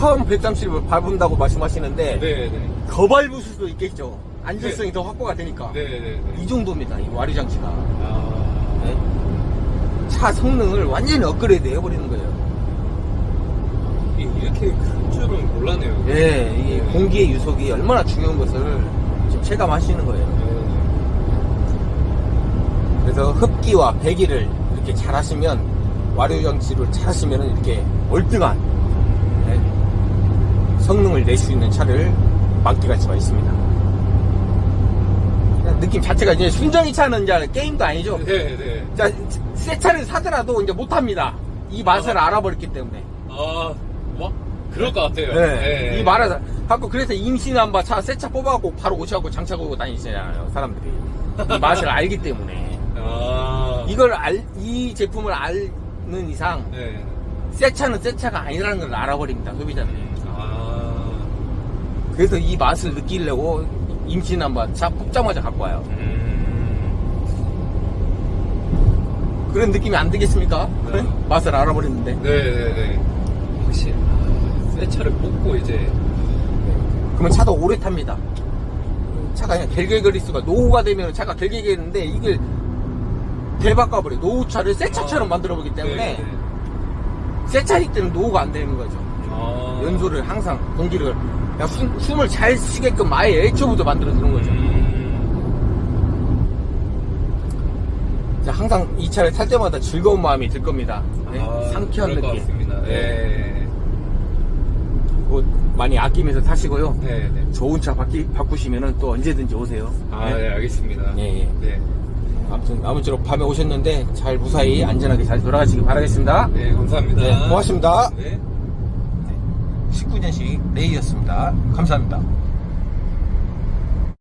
처음 130을 밟은다고 말씀하시는데 네네. 더 밟을 수도 있겠죠. 안전성이 더 확보가 되니까. 네네네. 이 정도입니다. 이 와류 장치가. 아. 네. 차 성능을 완전히 업그레이드 해버리는 거예요. 이렇게 큰 줄은 몰랐네요. 예, 이 공기의 유속이 얼마나 중요한 것을 지금 체감하시는 거예요. 그래서 흡기와 배기를 이렇게 잘 하시면, 와류 장치를 잘 하시면 이렇게 월등한 성능을 낼 수 있는 차를 만끽할 수가 있습니다. 느낌 자체가 이제 순정이 차는 이제 게임도 아니죠. 네네. 자, 새 차를 사더라도 이제 못합니다. 이 맛을 알아버렸기 때문에. 아, 뭐? 그럴 것 같아요. 네. 이 말을 갖고 그래서 임신한 차, 새 차 뽑아갖고 바로 오셔갖고 장차 걸고 다니시잖아요, 사람들이. 이 맛을 알기 때문에. 아. 이 제품을 아는 이상, 네. 새 차는 새 차가 아니라는 걸 알아버립니다, 소비자들이. 아. 그래서 이 맛을 느끼려고 임신한 차 뽑자마자 갖고 와요. 그런 느낌이 안 들겠습니까? 네. 맛을 알아버렸는데. 네네네. 확실히. 새 차를 뽑고 이제. 그러면 차도 오래 탑니다. 차가 그냥 갤갤거리수가 노후가 되면 차가 갤갤거리는데 이걸 대바꿔버려. 노후차를 새 차처럼 만들어보기 때문에 네네. 새 차일 때는 노후가 안 되는 거죠. 아. 연소를 항상 공기를 그냥 숨을 잘 쉬게끔 아예 애초부터 만들어주는 거죠. 자, 항상 이 차를 탈 때마다 즐거운 마음이 들 겁니다. 네? 상쾌한 그럴 것 느낌. 같습니다. 네. 뭐 많이 아끼면서 타시고요. 네네. 좋은 차 바꾸시면은 또 언제든지 오세요. 아, 네, 알겠습니다. 예, 예. 네. 아무쪼록 밤에 오셨는데 잘 무사히 안전하게 잘 돌아가시기 바라겠습니다. 네, 감사합니다. 네, 고맙습니다. 네. 19년식 레이였습니다. 감사합니다.